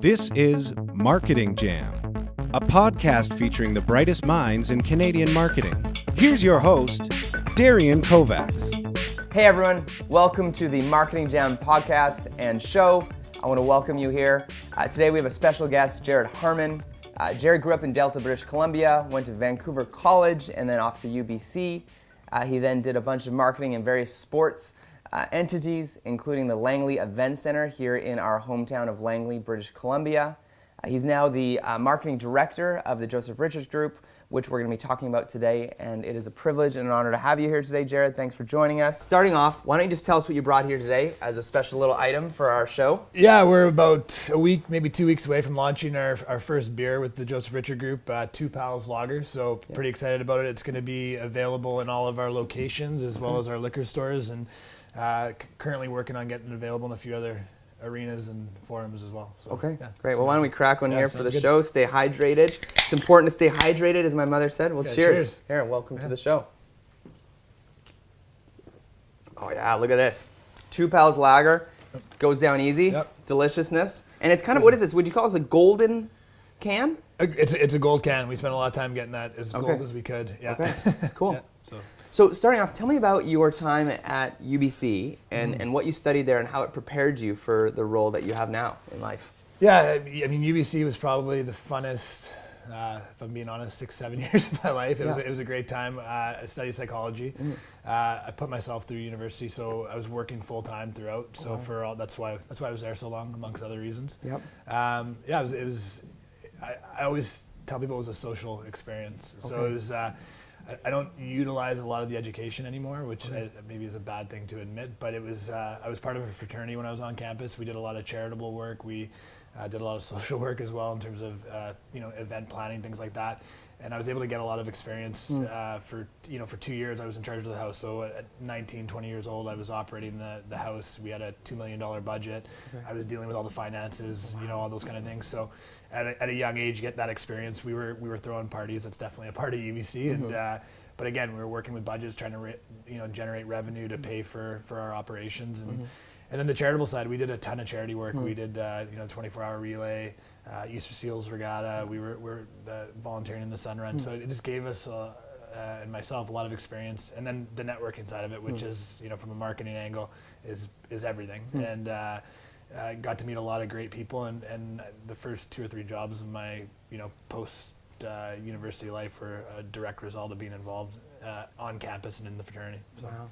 This is Marketing Jam, a podcast featuring the brightest minds in Canadian marketing. Here's your host, Darian Kovacs. Hey everyone, welcome to the Marketing Jam podcast and show. I want to welcome you here. Today we have a special guest, Jared Harman. Jared grew up in Delta, British Columbia, went to Vancouver College and then off to UBC. He then did a bunch of marketing in various sports entities, including the Langley Event Center here in our hometown of Langley, British Columbia. He's now the marketing director of the Joseph Richards Group, which we're going to be talking about today, and it is a privilege and an honor to have you here today, Jared. Thanks for joining us. Starting off, why don't you just tell us what you brought here today as a special little item for our show? Yeah, we're about a week, maybe 2 weeks away from launching our first beer with the Joseph Richards Group, Two Pals Lager, so pretty excited about it. It's going to be available in all of our locations as well as our liquor stores, and currently working on getting it available in a few other arenas and forums as well. So, okay, yeah. Great. Well, why don't we crack one here for the good. show? Stay hydrated. It's important to stay hydrated, as my mother said. Well, cheers. Here, welcome to the show. Oh yeah, look at this. Two Pals Lager. Goes down easy. Yep. Deliciousness. And it's kind of, what is this? Would you call this a golden can? It's a gold can. We spent a lot of time getting that as gold as we could. Yeah. Okay, cool. Yeah, So starting off, tell me about your time at UBC and what you studied there and how it prepared you for the role that you have now in life. Yeah, I mean, UBC was probably the funnest, if I'm being honest, 6-7 years of my life. It was a great time. I studied psychology. I put myself through university, so I was working full time throughout. So that's why I was there so long, amongst other reasons. Yep. It was. I always tell people it was a social experience. So it was. I don't utilize a lot of the education anymore, which maybe is a bad thing to admit, but it was, I was part of a fraternity when I was on campus. We did a lot of charitable work. We did a lot of social work as well in terms of, event planning, things like that. And I was able to get a lot of experience for 2 years. I was in charge of the house. So at 19, 20 years old, I was operating the house. We had a $2 million budget. Okay. I was dealing with all the finances, all those kind of things. So at a young age, get that experience. We were throwing parties. That's definitely a part of UBC. And but again, we were working with budgets, trying to generate revenue to pay for our operations. And then the charitable side, we did a ton of charity work. We did 24-hour relay. Easter Seals Regatta, we were volunteering in the Sun Run, so it just gave us and myself a lot of experience. And then the networking side of it, which is from a marketing angle, is everything. And I got to meet a lot of great people. And the first 2 or 3 jobs of my post university life were a direct result of being involved on campus and in the fraternity. So. Wow.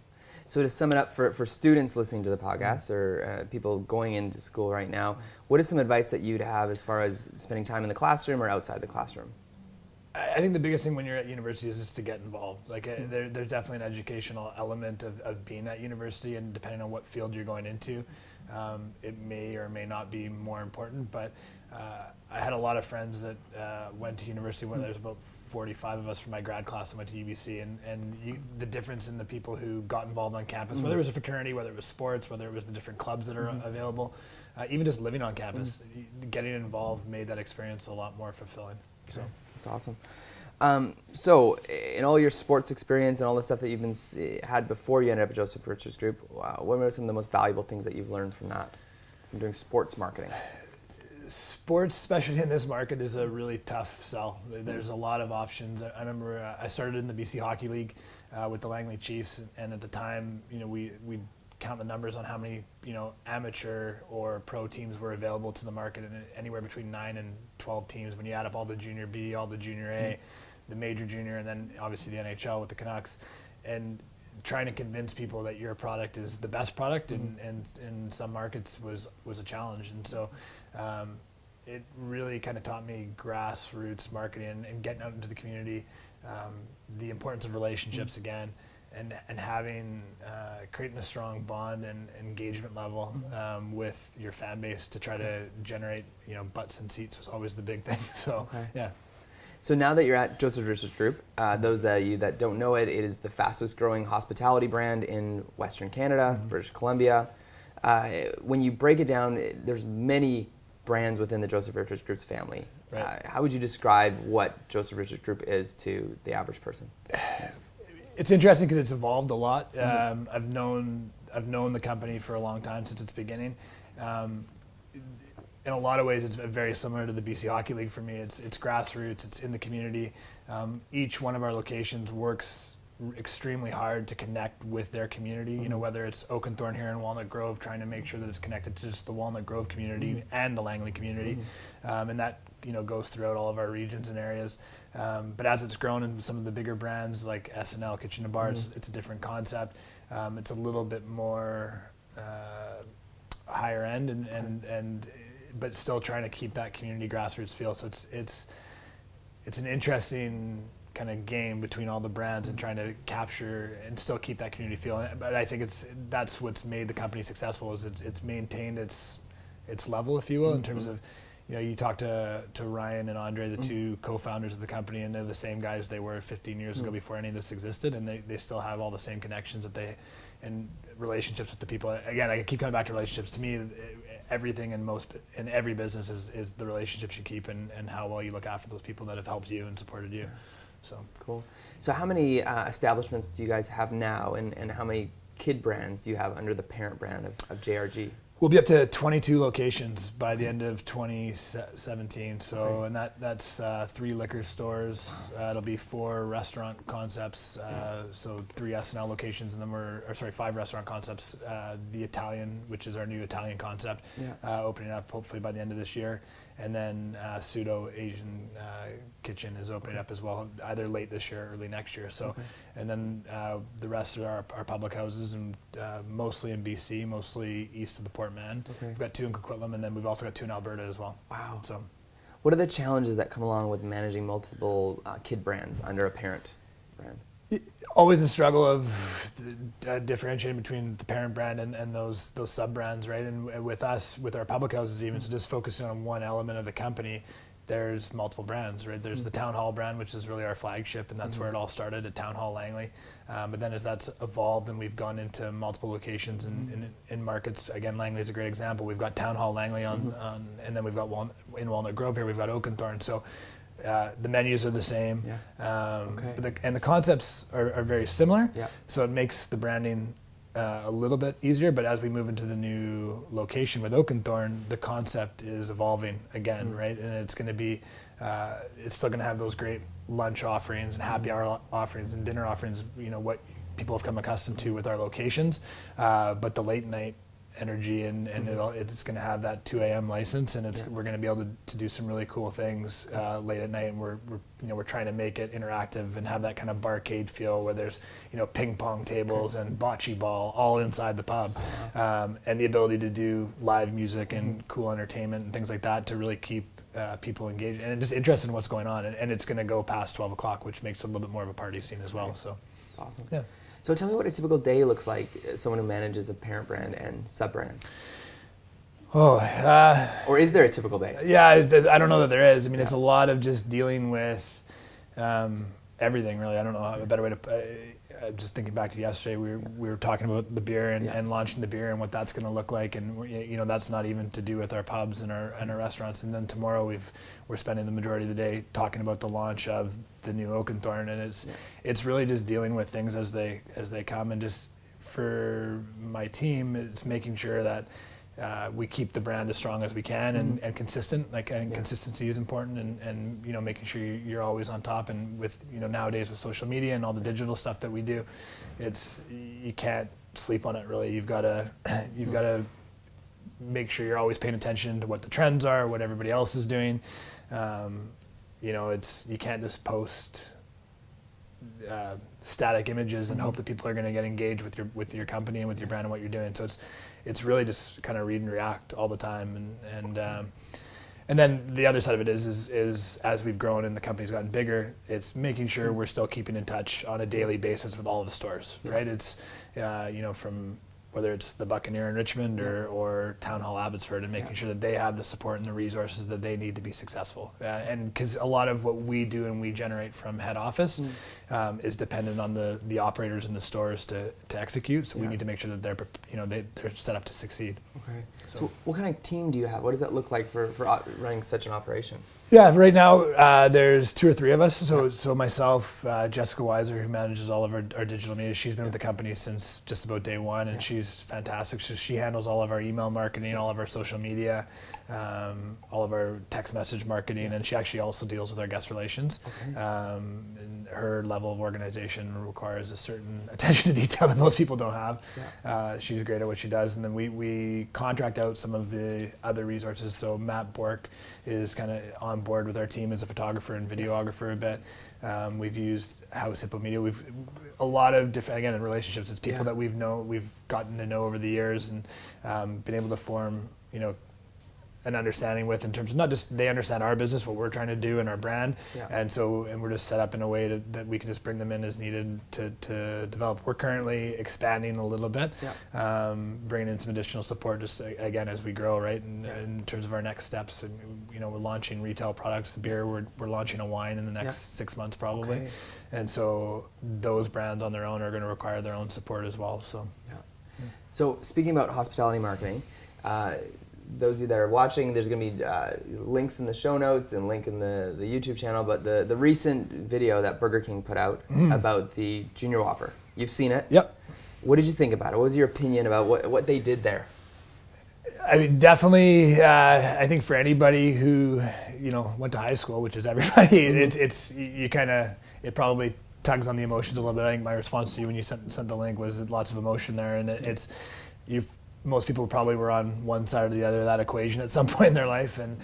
So to sum it up for students listening to the podcast or people going into school right now, what is some advice that you'd have as far as spending time in the classroom or outside the classroom? I think the biggest thing when you're at university is just to get involved. Like there's definitely an educational element of being at university, and depending on what field you're going into, it may or may not be more important. But I had a lot of friends that went to university when there was about 45 of us from my grad class that went to UBC, and the difference in the people who got involved on campus, whether it was a fraternity, whether it was sports, whether it was the different clubs that are available, even just living on campus, getting involved made that experience a lot more fulfilling. So that's awesome. So in all your sports experience and all the stuff that you've had before you ended up at Joseph Richards Group, what are some of the most valuable things that you've learned from that, from doing sports marketing? Sports, especially in this market, is a really tough sell. There's a lot of options. I remember I started in the BC Hockey League with the Langley Chiefs, and at the time, we count the numbers on how many amateur or pro teams were available to the market, and anywhere between 9 and 12 teams when you add up all the Junior B, all the Junior A, the Major Junior, and then obviously the NHL with the Canucks, and trying to convince people that your product is the best product and in some markets was a challenge. And so it really kind of taught me grassroots marketing and getting out into the community, the importance of relationships again, and having creating a strong bond and engagement level with your fan base to try to generate butts and seats was always the big thing. So yeah. So now that you're at Joseph Richards Group, those of you that don't know it, it is the fastest growing hospitality brand in Western Canada, British Columbia. When you break it down, there's many brands within the Joseph Richards Group's family. Right. How would you describe what Joseph Richards Group is to the average person? It's interesting because it's evolved a lot. I've known the company for a long time, since its beginning. in a lot of ways, it's very similar to the BC Hockey League for me. It's grassroots. It's in the community. Each one of our locations works extremely hard to connect with their community. You know, whether it's Oakenthorne here in Walnut Grove, trying to make sure that it's connected to just the Walnut Grove community and the Langley community, and that goes throughout all of our regions and areas. But as it's grown in some of the bigger brands like S&L Kitchen and Bar, it's a different concept. It's a little bit more higher end and but still trying to keep that community grassroots feel. So it's an interesting kind of game between all the brands and trying to capture and still keep that community feel. But I think that's what's made the company successful, is it's maintained its level, if you will, in terms of, you talk to Ryan and Andre, the two co-founders of the company, and they're the same guys they were 15 years ago before any of this existed, and they still have all the same connections and relationships with the people. Again, I keep coming back to relationships. To me, everything in every business is the relationships you keep and how well you look after those people that have helped you and supported you. So cool. So how many establishments do you guys have now, and how many kid brands do you have under the parent brand of JRG? We'll be up to 22 locations by the end of 2017. So, and that's 3 liquor stores. It'll be 4 restaurant concepts. So 3 S&L locations, and then 5 restaurant concepts. The Italian, which is our new Italian concept, opening up hopefully by the end of this year. And then Pseudo Asian Kitchen is opening up as well, either late this year or early next year. So, and then the rest are our public houses, and mostly in BC, mostly east of the Port Mann. We've got 2 in Coquitlam, and then we've also got 2 in Alberta as well. Wow. So, what are the challenges that come along with managing multiple kid brands under a parent brand? Always the struggle of differentiating between the parent brand and those sub brands, right? And with us, with our public houses, even so, just focusing on one element of the company, there's multiple brands, right? There's the Town Hall brand, which is really our flagship, and that's where it all started at Town Hall Langley. But then as that's evolved and we've gone into multiple locations in markets, again, Langley is a great example. We've got Town Hall Langley on and then we've got in Walnut Grove here, we've got Oakenthorne. So the menus are the same, but the concepts are very similar, so it makes the branding a little bit easier. But as we move into the new location with Oakenthorne, the concept is evolving again, right? And it's going to be, it's still going to have those great lunch offerings and happy hour offerings and dinner offerings, what people have come accustomed to with our locations, but the late night energy and it's going to have that 2 a.m. license, and we're going to be able to do some really cool things late at night, and we're trying to make it interactive and have that kind of barcade feel where there's ping pong tables and bocce ball all inside the pub, and the ability to do live music and cool entertainment and things like that to really keep people engaged and just interested in what's going on, and it's going to go past 12 o'clock, which makes it a little bit more of a party scene as well. So it's awesome. Yeah. So tell me what a typical day looks like, someone who manages a parent brand and sub-brands. Or is there a typical day? Yeah, I don't know that there is. I mean, it's a lot of just dealing with everything, really. I don't know a better way to just thinking back to yesterday, we were talking about the beer and launching the beer and what that's going to look like, and that's not even to do with our pubs and our restaurants. And then tomorrow we're spending the majority of the day talking about the launch of the new Oakenthorne, and it's really just dealing with things as they come, and just for my team, it's making sure that we keep the brand as strong as we can and consistent. I think consistency is important, and making sure you're always on top. And with nowadays with social media and all the digital stuff that we do, you can't sleep on it really. You've got to make sure you're always paying attention to what the trends are, what everybody else is doing. You can't just post static images and hope that people are going to get engaged with your company and with your brand and what you're doing. So it's really just kind of read and react all the time, and then the other side of it is as we've grown and the company's gotten bigger, it's making sure we're still keeping in touch on a daily basis with all of the stores, right? It's from whether it's the Buccaneer in Richmond or Town Hall Abbotsford, and making sure that they have the support and the resources that they need to be successful. And because a lot of what we do and we generate from head office is dependent on the operators in the stores to execute. So we need to make sure that they're set up to succeed. Okay. So what kind of team do you have? What does that look like for running such an operation? Yeah, right now there's 2 or 3 of us. So myself, Jessica Weiser, who manages all of our digital media, she's been with the company since just about day one, and she's fantastic. So she handles all of our email marketing, all of our social media, all of our text message marketing, and she actually also deals with our guest relations. Okay. And her level of organization requires a certain attention to detail that most people don't have. Yeah. She's great at what she does, and then we contract out some of the other resources. So Matt Bork is kind of on board with our team as a photographer and videographer a bit. We've used House Hippo Media. We've a lot of different, again, in relationships, it's people that we've gotten to know over the years, and been able to form, an understanding with, in terms of not just they understand our business, what we're trying to do and our brand, and we're just set up in a way that we can just bring them in as needed to develop. We're currently expanding a little bit, bringing in some additional support just again as we grow, right? And in terms of our next steps, and we're launching retail products, the beer. We're launching a wine in the next 6 months probably, and so those brands on their own are going to require their own support as well. So, So speaking about hospitality marketing. Those of you that are watching, there's going to be links in the show notes and link in the YouTube channel, but the recent video that Burger King put out about the Junior Whopper, you've seen it? Yep. What did you think about it? What was your opinion about what they did there? I mean, definitely, I think for anybody who, went to high school, which is everybody, it probably tugs on the emotions a little bit. I think my response to you when you sent the link was lots of emotion there, and most people probably were on one side or the other of that equation at some point in their life, and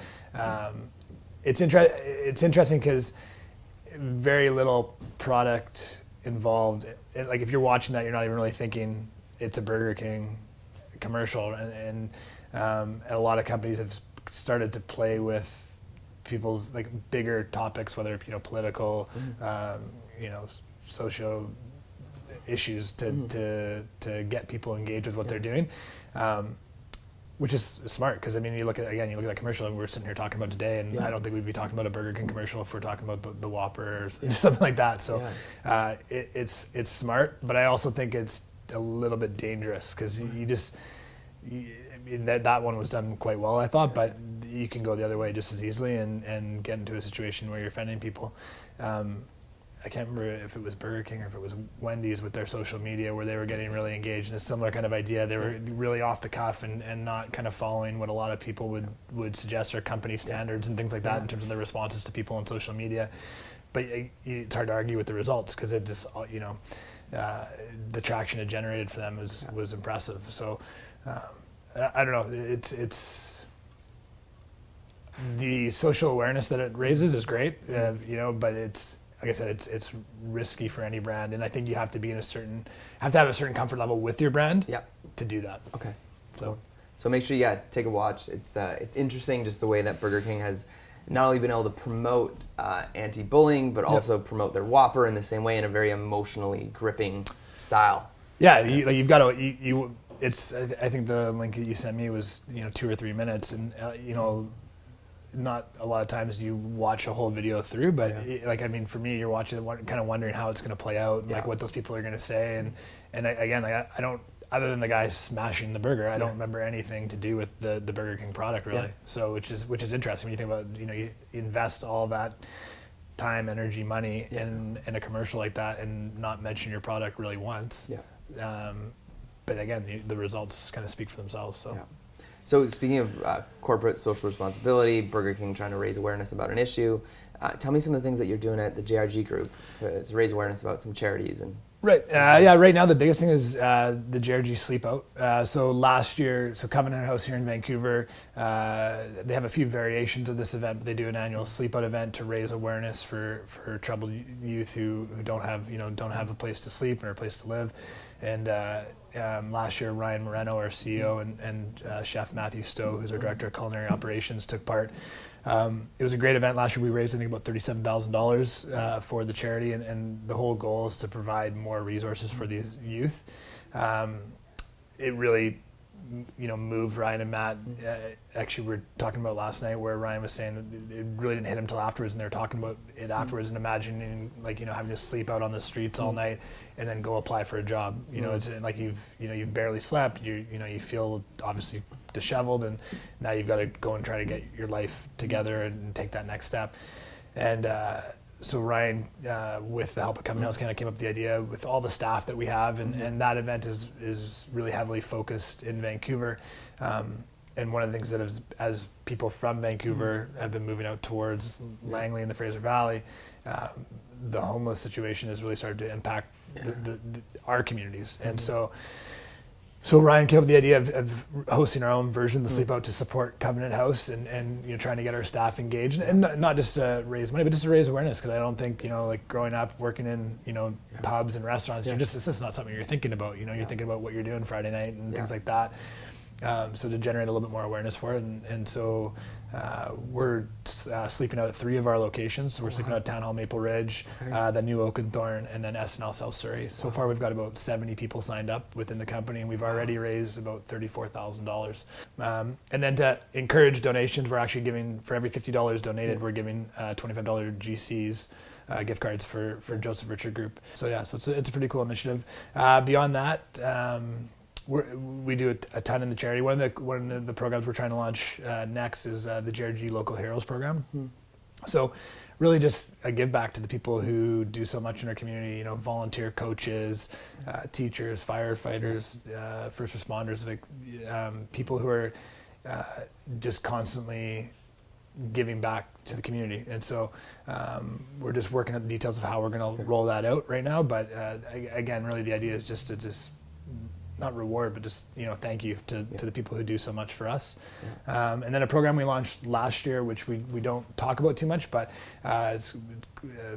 it's interesting because very little product involved. Like if you're watching that, you're not even really thinking it's a Burger King commercial, and a lot of companies have started to play with people's like bigger topics, whether political, socio issues to get people engaged with what they're doing, which is smart, because I mean you look at that commercial and we're sitting here talking about today, and I don't think we'd be talking about a Burger King commercial if we're talking about the Whopper or something like that. So it's smart, but I also think it's a little bit dangerous, because that one was done quite well, I thought, but you can go the other way just as easily and get into a situation where you're offending people. I can't remember if it was Burger King or if it was Wendy's with their social media, where they were getting really engaged in a similar kind of idea. They were really off the cuff and not kind of following what a lot of people would suggest are company standards and things like that in terms of their responses to people on social media. But it's hard to argue with the results, because it just, the traction it generated for them was impressive. So I don't know, it's the social awareness that it raises is great, but it's, like I said, it's risky for any brand, and I think you have to be have to have a certain comfort level with your brand to do that. Okay. So make sure you take a watch. It's interesting just the way that Burger King has not only been able to promote anti-bullying, but also promote their Whopper in the same way, in a very emotionally gripping style. Yeah, you've got to. I think the link that you sent me was 2 or 3 minutes, and not a lot of times you watch a whole video through, but for me, you're watching it, kind of wondering how it's going to play out, and like what those people are going to say, and I don't, other than the guy smashing the burger, I don't remember anything to do with the Burger King product really. So which is interesting when you think about you invest all that time, energy, money in a commercial like that, and not mention your product really once. But again, the results kind of speak for themselves. So. So speaking of corporate social responsibility, Burger King trying to raise awareness about an issue, tell me some of the things that you're doing at the JRG group to raise awareness about some charities. And Right. Right now the biggest thing is the JRG Sleep Out. So last year, Covenant House here in Vancouver, they have a few variations of this event, but they do an annual Sleep Out event to raise awareness for troubled youth who don't have a place to sleep or a place to live. And last year, Ryan Moreno, our CEO, and Chef Matthew Stowe, who's our Director of Culinary Operations, took part. It was a great event. Last year we raised, I think, about $37,000 for the charity, and the whole goal is to provide more resources for these youth. It really, moved Ryan and Matt. Actually, we were talking about last night where Ryan was saying that it really didn't hit him till afterwards, and they were talking about it afterwards and imagining, having to sleep out on the streets all night and then go apply for a job. It's like you've barely slept. You feel obviously disheveled, and now you've got to go and try to get your life together and take that next step. And so Ryan, with the help of Covenant House, kind of came up with the idea with all the staff that we have, and that event is really heavily focused in Vancouver. And one of the things that as people from Vancouver have been moving out towards Langley and the Fraser Valley, the homeless situation has really started to impact our communities. And so Ryan came up with the idea of hosting our own version of the Sleep Out to support Covenant House, and trying to get our staff engaged, and not just to raise money, but just to raise awareness, because I don't think, like growing up working in pubs and restaurants, it's just not something you're thinking about. You're thinking about what you're doing Friday night and things like that. So to generate a little bit more awareness for it, and so we're sleeping out at 3 of our locations. So we're sleeping out at Town Hall Maple Ridge, the New Oakenthorne, and then SNL South Surrey. So far we've got about 70 people signed up within the company, and we've already raised about $34,000. And then to encourage donations, we're actually giving, for every $50 donated, we're giving $25 GCs. Gift cards for Joseph Richard Group. So it's a pretty cool initiative. Beyond that, we do a ton in the charity. One of the programs we're trying to launch next is the Jared G Local Heroes program. So really just a give back to the people who do so much in our community, volunteer coaches, teachers, firefighters, first responders, people who are just constantly giving back to the community. And so we're just working at the details of how we're going to roll that out right now. But again, really the idea is just to not reward, but just thank you to the people who do so much for us. And then a program we launched last year, which we don't talk about too much, but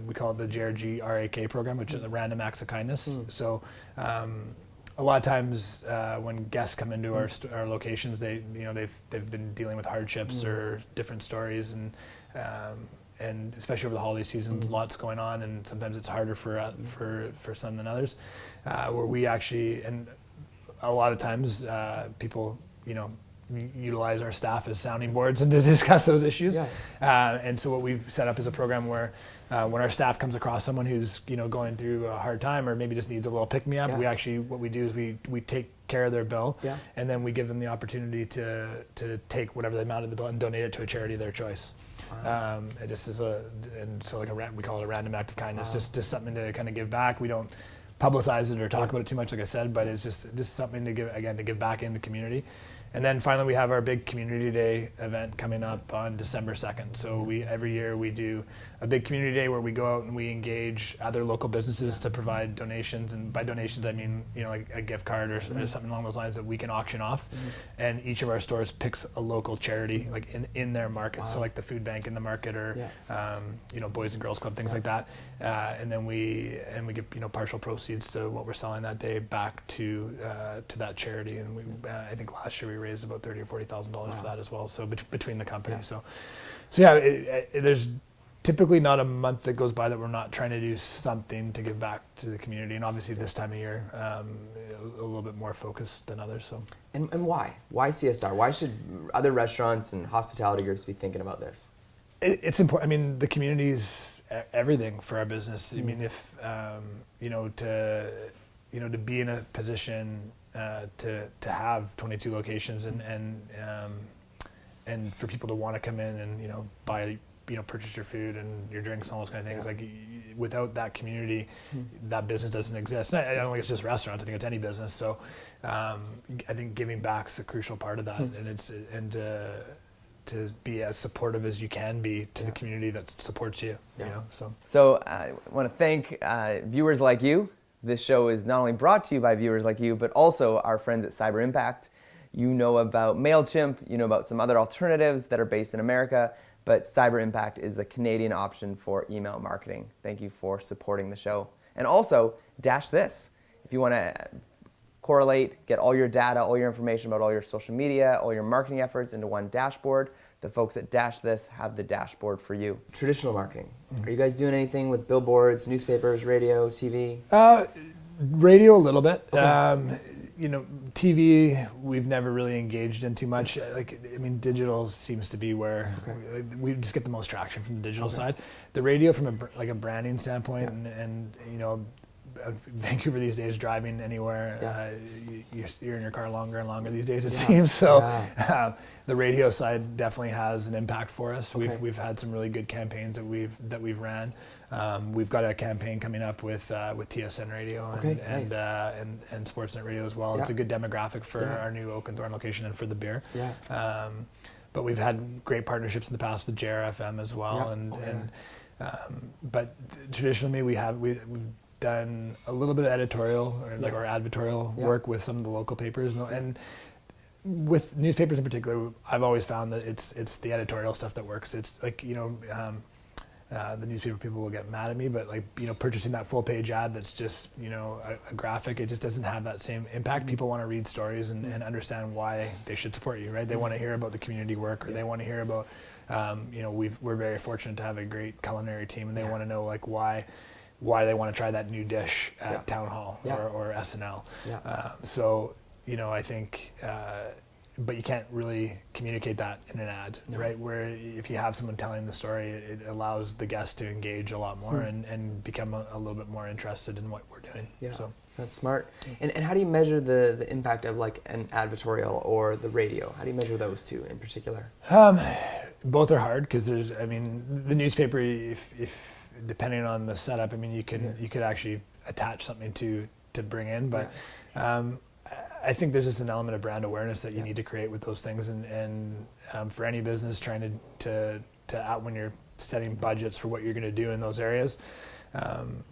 we call it the Jared G RAK program, which is the Random Acts of Kindness. So a lot of times when guests come into our locations, they've been dealing with hardships or different stories, and especially over the holiday season, lots going on, and sometimes it's harder for some than others. Where we actually, and a lot of times people utilize our staff as sounding boards and to discuss those issues. And so what we've set up is a program where when our staff comes across someone who's going through a hard time, or maybe just needs a little pick-me-up, we actually, what we do is we take care of their bill, and then we give them the opportunity to take whatever the amount of the bill and donate it to a charity of their choice. It just is we call it a random act of kindness, just something to kind of give back. We don't publicize it or talk about it too much, like I said, but it's just something to give back in the community. And then finally, we have our big Community Day event coming up on December 2nd. So every year we do a big Community Day where we go out and we engage other local businesses to provide donations. And by donations, I mean, like a gift card or something along those lines that we can auction off. And each of our stores picks a local charity, like in their market. So like the food bank in the market, or Boys and Girls Club, things like that. And then we give partial proceeds to what we're selling that day back to that charity. And I think last year we raised about $30,000 or $40,000 for that as well. So between the company, so there's typically not a month that goes by that we're not trying to do something to give back to the community. And obviously this time of year, a little bit more focused than others. So and why CSR? Why should other restaurants and hospitality groups be thinking about this? It's important. I mean, the community's everything for our business. I mean, if to be in a position to have 22 locations and for people to want to come in and buy, purchase your food and your drinks and all those kind of things. Like without that community, that business doesn't exist. And I don't think it's just restaurants. I think it's any business. So I think giving back is a crucial part of that, and to be as supportive as you can be to the community that supports you. So I want to thank viewers like you. This show is not only brought to you by viewers like you, but also our friends at Cyber Impact. You know about MailChimp, you know about some other alternatives that are based in America, but Cyber Impact is the Canadian option for email marketing. Thank you for supporting the show. And also, Dash This. If you want to correlate, get all your data, all your information about all your social media, all your marketing efforts into one dashboard, the folks at Dash This have the dashboard for you. Traditional marketing. Are you guys doing anything with billboards, newspapers, radio, TV? Radio a little bit. Okay. TV we've never really engaged in too much. Digital seems to be where we just get the most traction from the digital side. The radio from a branding standpoint and Vancouver these days, driving anywhere, you're in your car longer and longer these days, it seems. So the radio side definitely has an impact for us. Okay. We've had some really good campaigns that we've ran. We've got a campaign coming up with TSN Radio and Sportsnet Radio as well. It's a good demographic for our new Oak and Thorn location and for the beer. But we've had great partnerships in the past with JRFM as well, but traditionally we've done a little bit of editorial or advertorial work with some of the local papers, and with newspapers in particular, I've always found that it's the editorial stuff that works. It's like, the newspaper people will get mad at me, but purchasing that full page ad that's just a graphic, it just doesn't have that same impact. People want to read stories and understand why they should support you, right? They want to hear about the community work, or they want to hear about we're very fortunate to have a great culinary team, and they want to know why they want to try that new dish at Town Hall or SNL. So I think, but you can't really communicate that in an ad, right? Where if you have someone telling the story, it allows the guest to engage a lot more and become a little bit more interested in what we're doing. So that's smart. And how do you measure the impact of like an advertorial or the radio? How do you measure those two in particular? Both are hard because the newspaper, if depending on the setup, you could actually attach something to bring in, but I think there's just an element of brand awareness that you need to create with those things, and for any business trying to when you're setting budgets for what you're going to do in those areas,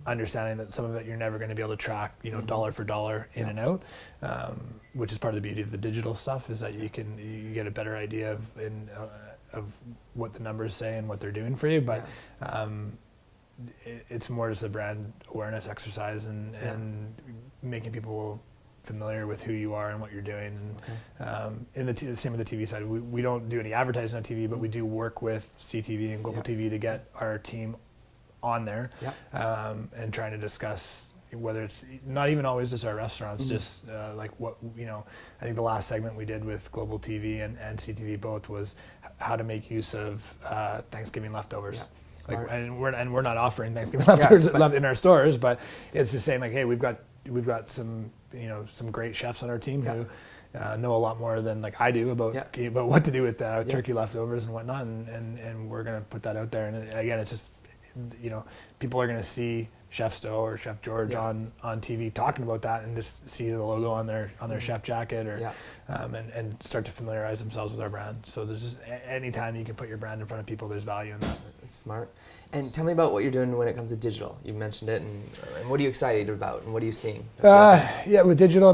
understanding that some of it you're never going to be able to track, dollar for dollar in and out, which is part of the beauty of the digital stuff, is that you get a better idea of what the numbers say and what they're doing for you, but it's more just a brand awareness exercise and making people familiar with who you are and what you're doing. And in the same with the TV side, we don't do any advertising on TV, but we do work with CTV and Global TV to get our team on there, and trying to discuss whether it's not even always just our restaurants, just like what, I think the last segment we did with Global TV and CTV both was how to make use of Thanksgiving leftovers. And we're not offering Thanksgiving leftovers in our stores, but it's just saying like, hey, we've got some some great chefs on our team who know a lot more than like I do about what to do with turkey leftovers and whatnot, and we're gonna put that out there. And again, it's just people are gonna see Chef Stowe or Chef George on TV talking about that, and just see the logo on their chef jacket, or and start to familiarize themselves with our brand. So there's just anytime you can put your brand in front of people, there's value in that. That's smart. And tell me about what you're doing when it comes to digital. You mentioned it, and what are you excited about, and what are you seeing? With digital,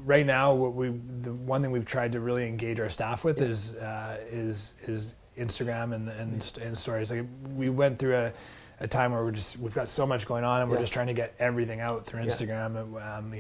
right now, the one thing we've tried to really engage our staff with is Instagram and stories. Like, we went through a time where we've got so much going on, and we're just trying to get everything out through Instagram. And,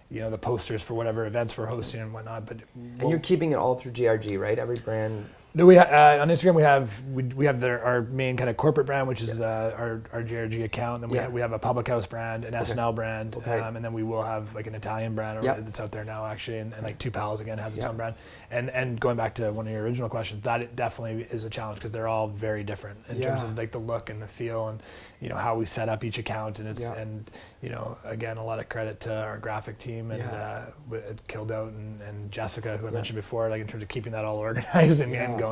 the posters for whatever events we're hosting and whatnot. But and you're keeping it all through GRG, right? Every brand. No, we on Instagram we have our main kind of corporate brand, which is our JRG account. And then we have a Public House brand, an SNL brand, and then we will have like an Italian brand that's out there now actually, and like Two Pals again has its own brand. And going back to one of your original questions, that it definitely is a challenge because they're all very different in terms of like the look and the feel, and how we set up each account, and it's again, a lot of credit to our graphic team and Kildout and Jessica, who I mentioned before, like in terms of keeping that all organized and going.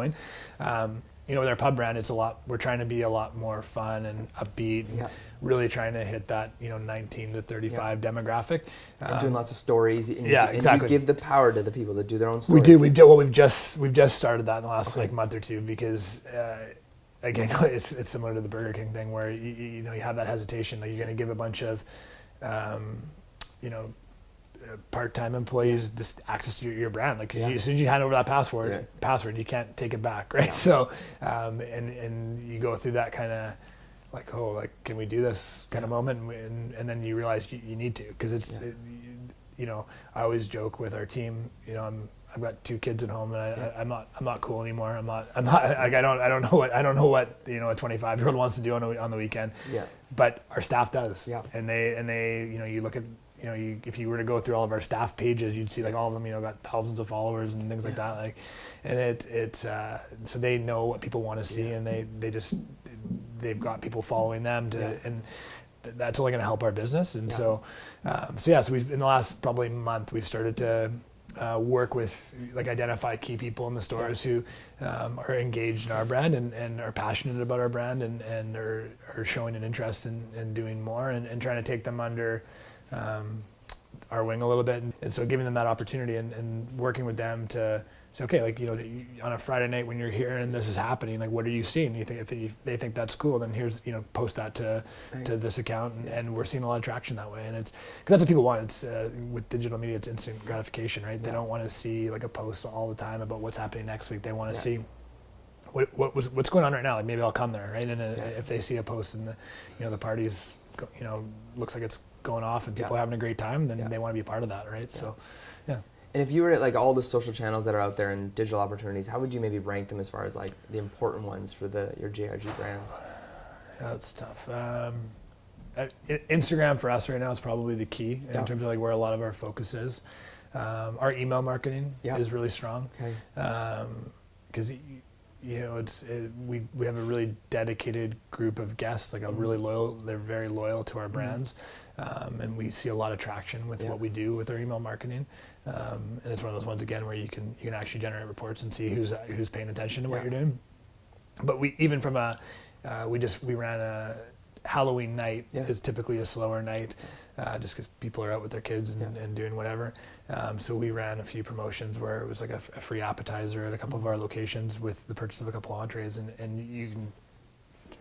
With our pub brand, we're trying to be a lot more fun and upbeat, and really trying to hit that 19 to 35 demographic. And doing lots of stories. And exactly. And you give the power to the people that do their own stories. We do. Well, we've just started that in the last month or two, because again, it's similar to the Burger King thing, where you have that hesitation. Like, you're going to give a bunch of part-time employees just access to your brand. Like, as soon as you hand over that password, you can't take it back, right? So, and you go through that kind of like, can we do this kind of moment, and then you realize you need to, because it's, I always joke with our team, I've got 2 kids at home, and I'm not cool anymore. I'm not like, I don't know what a 25-year-old wants to do on the weekend. But our staff does. And they you look at, if you were to go through all of our staff pages, you'd see like all of them, got thousands of followers and things like that. Like, and it's so they know what people want to see, and they've got people following them and that's only going to help our business. And so we've, in the last probably month, we've started to work with, like, identify key people in the stores who are engaged in our brand and are passionate about our brand and are showing an interest in doing more and trying to take them under our wing a little bit. And so giving them that opportunity and working with them to say, okay, like, on a Friday night when you're here and this is happening, like, what are you seeing? You think if they think that's cool, then here's, post that to this account, and we're seeing a lot of traction that way. And it's because that's what people want. It's with digital media, it's instant gratification, right? They don't want to see like a post all the time about what's happening next week. They want to see what's going on right now. Like, maybe I'll come there, right? And if they see a post and the party's looks like it's going off and people are having a great time, then they want to be a part of that, right? So, yeah. And if you were at, like, all the social channels that are out there and digital opportunities, how would you maybe rank them as far as, like, the important ones for your JRG brands? Yeah, that's tough. Instagram for us right now is probably the key in terms of, like, where a lot of our focus is. Our email marketing is really strong. Okay. Because we have a really dedicated group of guests, like really loyal. They're very loyal to our brands, and we see a lot of traction with what we do with our email marketing. And it's one of those ones, again, where you can actually generate reports and see who's paying attention to what you're doing. But we ran a Halloween night is typically a slower night, just because people are out with their kids and doing whatever. So we ran a few promotions where it was like a free appetizer at a couple of our locations with the purchase of a couple entrees, and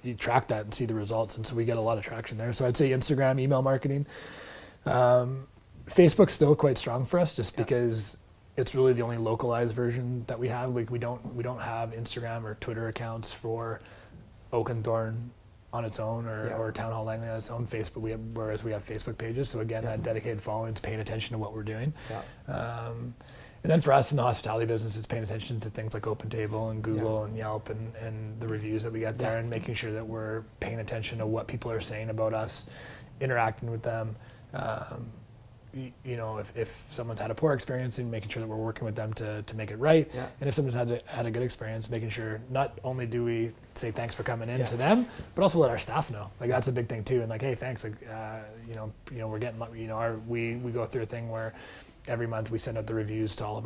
you track that and see the results. And so we get a lot of traction there. So I'd say Instagram, email marketing. Facebook's still quite strong for us, just because it's really the only localized version that we have. Like, we don't have Instagram or Twitter accounts for Oakenthorne on its own or Town Hall Langley on its own. Facebook, whereas we have Facebook pages. So again, that dedicated following is paying attention to what we're doing. And then for us in the hospitality business, it's paying attention to things like OpenTable and Google and Yelp and the reviews that we get there, and making sure that we're paying attention to what people are saying about us, interacting with them. If someone's had a poor experience, and making sure that we're working with them to make it right. And if someone's had a good experience, making sure not only do we say thanks for coming in to them, but also let our staff know. Like, that's a big thing too. And like, hey, thanks. Like, we're getting, we go through a thing where every month we send out the reviews to all of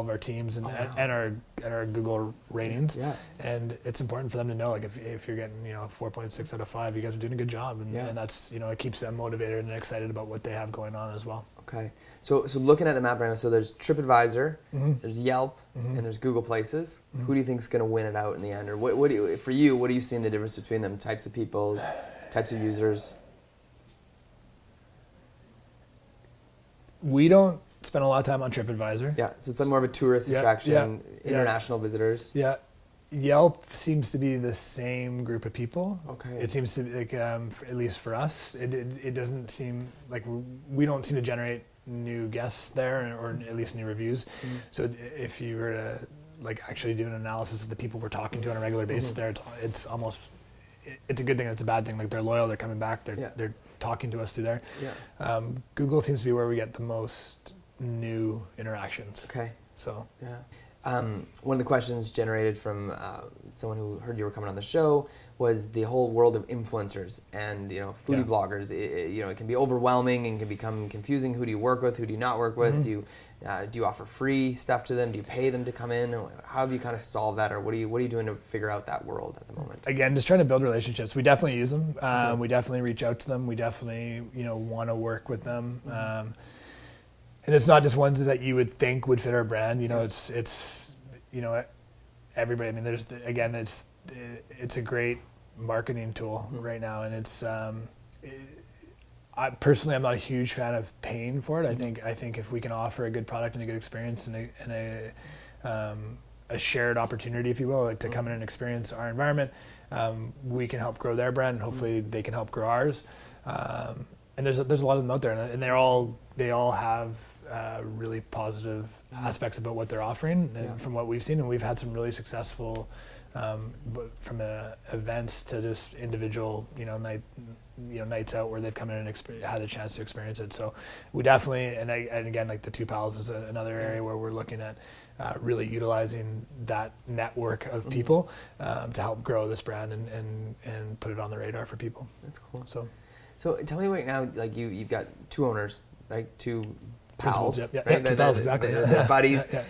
our teams and our Google ratings. And it's important for them to know, like, if you're getting 4.6 out of 5, you guys are doing a good job, and that's it keeps them motivated and excited about what they have going on as well. Okay, so looking at the map right now, so there's TripAdvisor, there's Yelp, and there's Google Places. Who do you think is going to win it out in the end, or what do you seeing the difference between them? Types of people, types of users. We don't spend a lot of time on TripAdvisor. Yeah, so it's like more of a tourist attraction, international visitors. Yeah. Yelp seems to be the same group of people. Okay. It seems to be like, at least for us, it doesn't seem like we don't seem to generate new guests there, or at least new reviews. So if you were to like actually do an analysis of the people we're talking to on a regular basis there, it's almost, it's a good thing and it's a bad thing. Like, they're loyal, they're coming back, they're talking to us through there. Google seems to be where we get the most new interactions. Okay. So. Yeah. One of the questions generated from someone who heard you were coming on the show was the whole world of influencers and foodie bloggers. It can be overwhelming and can become confusing. Who do you work with? Who do you not work with? Do you offer free stuff to them? Do you pay them to come in? How have you kind of solved that, or what are you doing to figure out that world at the moment? Again, just trying to build relationships. We definitely use them. We definitely reach out to them. We definitely want to work with them. And it's not just ones that you would think would fit our brand. It's everybody. I mean, it's a great marketing tool right now, and it's. I personally, I'm not a huge fan of paying for it. I think if we can offer a good product and a good experience and a shared opportunity, if you will, like to come in and experience our environment, we can help grow their brand, and hopefully they can help grow ours. And there's a lot of them out there, and they all have really positive aspects about what they're offering from what we've seen, and we've had some really successful from events to just individual nights out where they've come in and had a chance to experience it. So we definitely, and again, like the 2 Pals is another area where we're looking at really utilizing that network of people to help grow this brand and put it on the radar for people. That's cool. So tell me right now, like you've got two owners, like two pals, Yep. Yeah, right? two pals, exactly. They're buddies. Yeah.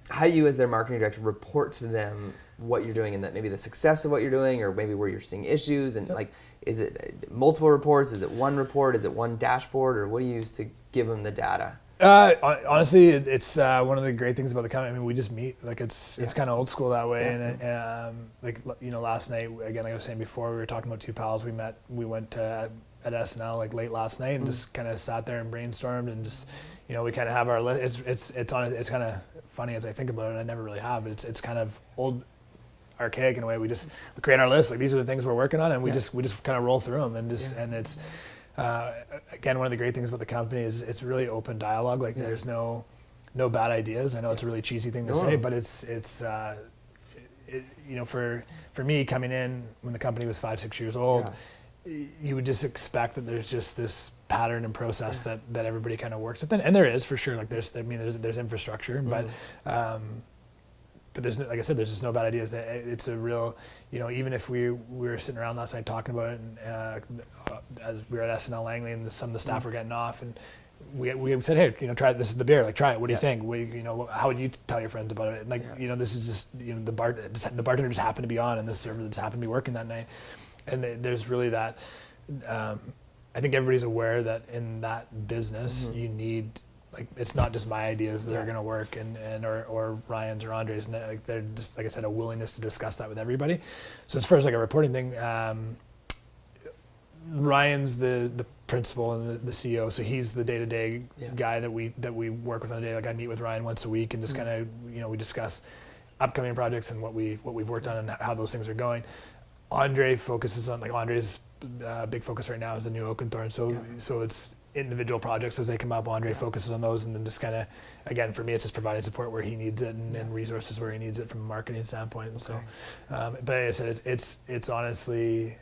How do you, as their marketing director, report to them what you're doing and that maybe the success of what you're doing, or maybe where you're seeing issues, and like, is it multiple reports? Is it one report? Is it one dashboard? Or what do you use to give them the data? Honestly, it's one of the great things about the company. I mean, we just meet. Like it's kind of old school that way. Yeah. And like last night, again, like I was saying before, we were talking about two pals. We went at SNL like late last night and just kind of sat there and brainstormed and just we kind of have our list. It's kind of funny as I think about it. I never really have, but it's kind of old, archaic in a way. We create our list. Like these are the things we're working on, and we just kind of roll through them and and it's. Again, one of the great things about the company is it's really open dialogue. Like there's no bad ideas. I know it's a really cheesy thing to say, but it's for me coming in when the company was 5-6 years old, you would just expect that there's just this pattern and process that everybody kind of works with, and there is for sure. Like there's infrastructure, but there's, like I said, there's just no bad ideas. It's a real, even if we were sitting around last night talking about it, and as we were at SNL Langley, and some of the staff were getting off, and we said, hey, try it. This is the beer. Like, try it. What do you think? How would you tell your friends about it? And like, this is just, the bartender just happened to be on, and the server just happened to be working that night, and there's really that. I think everybody's aware that in that business, you need. Like it's not just my ideas that are going to work, or Ryan's or Andre's. And like they're just, like I said, a willingness to discuss that with everybody. So as far as like a reporting thing, Ryan's the principal and the CEO, so he's the day-to-day guy that we work with on a day. Like I meet with Ryan once a week and just kind of we discuss upcoming projects and what we've worked on and how those things are going. Andre focuses on Andre's big focus right now is the new Oakenthorne. So it's individual projects as they come up. Andre focuses on those, and then just kind of, again, for me, it's just providing support where he needs it and resources where he needs it from a marketing standpoint. And so, but like I said, it's honestly,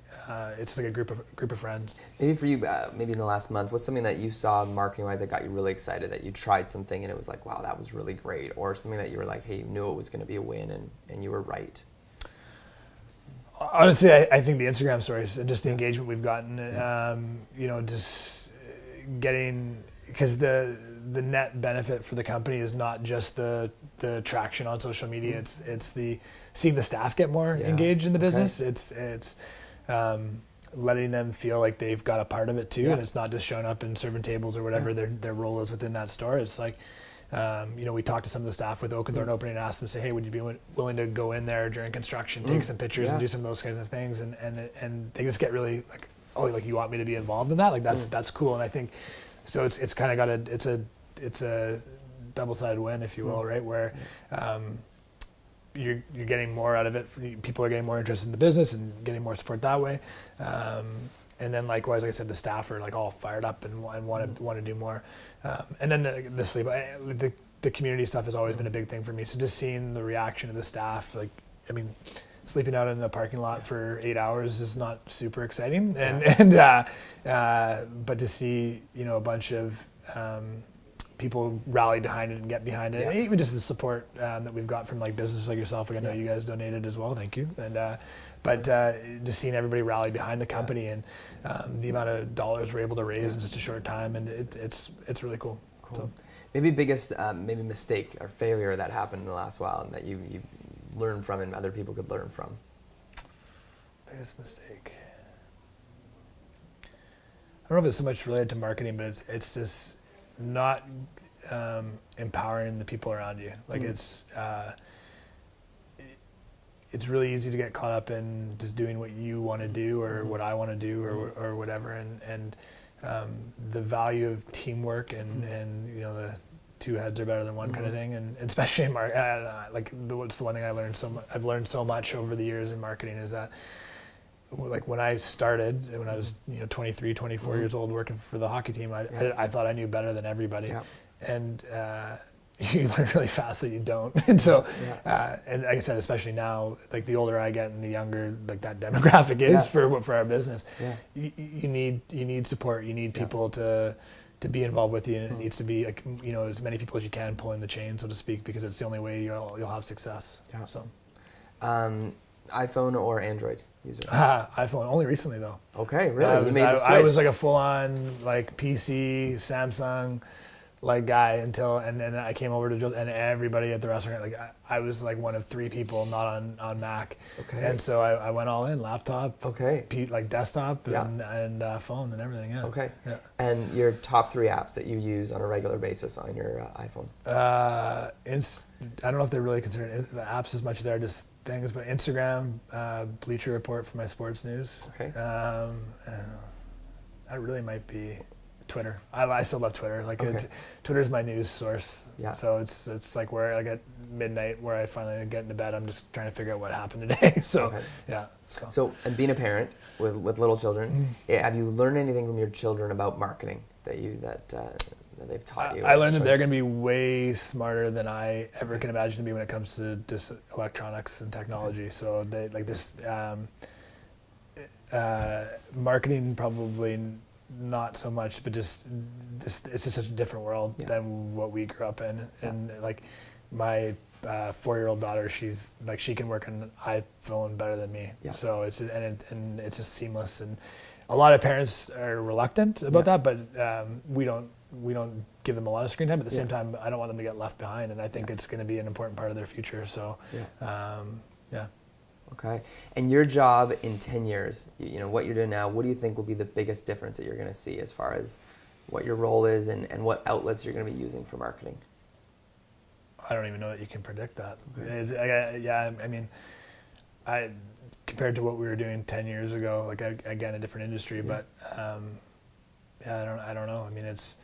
it's like a group of friends. Maybe for you, maybe in the last month, what's something that you saw marketing-wise that got you really excited, that you tried something and it was like, wow, that was really great, or something that you were like, hey, you knew it was going to be a win and you were right? Honestly, I think the Instagram stories and just the engagement we've gotten, just getting, because the net benefit for the company is not just the traction on social media. It's the seeing the staff get more engaged in the business. It's letting them feel like they've got a part of it too, and it's not just showing up and serving tables or whatever their role is within that store. It's like, we talked to some of the staff with Oakenthorne opening and asked them, say, hey, would you be willing to go in there during construction, take some pictures and do some of those kinds of things, and they just get really like, oh, like you want me to be involved in that? Like that's cool. And I think so. It's kind of got it's a double-sided win, if you will, right? Where you're getting more out of it. People are getting more interested in the business and getting more support that way. And then likewise, like I said, the staff are like all fired up and want to do more. And then the sleep, the community stuff has always been a big thing for me. So just seeing the reaction of the staff, like, I mean, sleeping out in a parking lot for 8 hours is not super exciting, but to see a bunch of people rally behind it and get behind it, and even just the support that we've got from like businesses like yourself. Like I know you guys donated as well, thank you. And but just seeing everybody rally behind the company and the amount of dollars we're able to raise in just a short time, and it's really cool. So. Maybe biggest maybe mistake or failure that happened in the last while and that you learn from and other people could learn from? Biggest mistake. I don't know if it's so much related to marketing, but it's just not empowering the people around you. Like it's really easy to get caught up in just doing what you want to do or what I want to do or whatever, and the value of teamwork and the two heads are better than one kind of thing, and especially in what's the one thing I've learned so much over the years in marketing is that, like when I started, when I was 23, 24 years old working for the hockey team, I thought I knew better than everybody, and you learn really fast that you don't. And so, and like I said, especially now, like the older I get and the younger like that demographic is for our business, you need support. You need people to be involved with you, and it needs to be like as many people as you can pulling the chain, so to speak, because it's the only way you'll have success. So, iPhone or Android user? iPhone, only recently though. Okay, really? You made the switch. I was like a full-on like PC, Samsung like guy until, and then I came over to Joe's, and everybody at the restaurant, like I was like one of 3 people not on Mac. Okay. And so I went all in, laptop, okay, like desktop and phone and everything, yeah. Okay. Yeah. And your top 3 apps that you use on a regular basis on your iPhone? I don't know if they're really considered the apps as much, they're just things, but Instagram, Bleacher Report for my sports news. Okay. That really might be Twitter. I still love Twitter. Like Twitter's my news source. Yeah. So it's like where like at midnight where I finally get into bed, I'm just trying to figure out what happened today. So yeah. So and being a parent with little children, have you learned anything from your children about marketing that they've taught you? I learned that they're going to be way smarter than I ever can imagine to be when it comes to just electronics and technology. So they like this marketing probably not so much, but just it's just such a different world than what we grew up in. And like my 4-year-old daughter, she's like she can work on an iPhone better than me. Yeah. So it's it's just seamless. And a lot of parents are reluctant about that, but we don't give them a lot of screen time. At the same time, I don't want them to get left behind, and I think it's going to be an important part of their future. So yeah. Okay. And your job in 10 years, what you're doing now, what do you think will be the biggest difference that you're going to see as far as what your role is and what outlets you're going to be using for marketing? I don't even know that you can predict that. Okay. I mean, compared to what we were doing 10 years ago, like again, a different industry, but I don't know. I mean, it's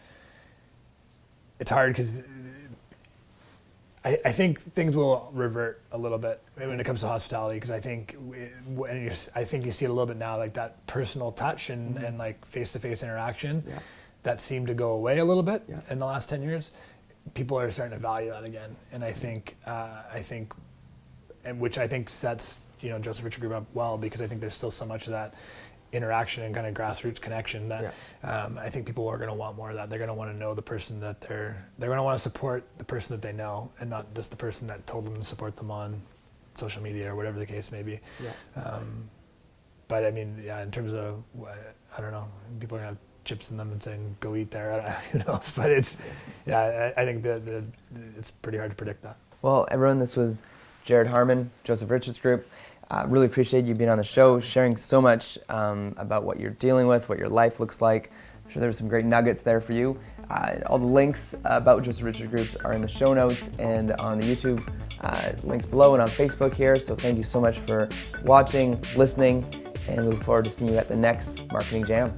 hard because I think things will revert a little bit when it comes to hospitality, because I think you see it a little bit now, like that personal touch and like face-to-face interaction that seemed to go away a little bit in the last 10 years. People are starting to value that again, and I think which I think sets Joseph Richard Group up well, because I think there's still so much of that interaction and kind of grassroots connection that I think people are going to want more of that. They're going to want to know the person that they're going to want to support the person that they know, and not just the person that told them to support them on social media or whatever the case may be. But I mean, in terms of, I don't know, people are going to have chips in them and saying, go eat there. Who knows? But it's, I think that it's pretty hard to predict that. Well, everyone, this was Jared Harman, Joseph Richards Group. Really appreciate you being on the show, sharing so much about what you're dealing with, what your life looks like. I'm sure there were some great nuggets there for you. All the links about Joseph Richards Group are in the show notes and on the YouTube links below and on Facebook here. So thank you so much for watching, listening, and we look forward to seeing you at the next Marketing Jam.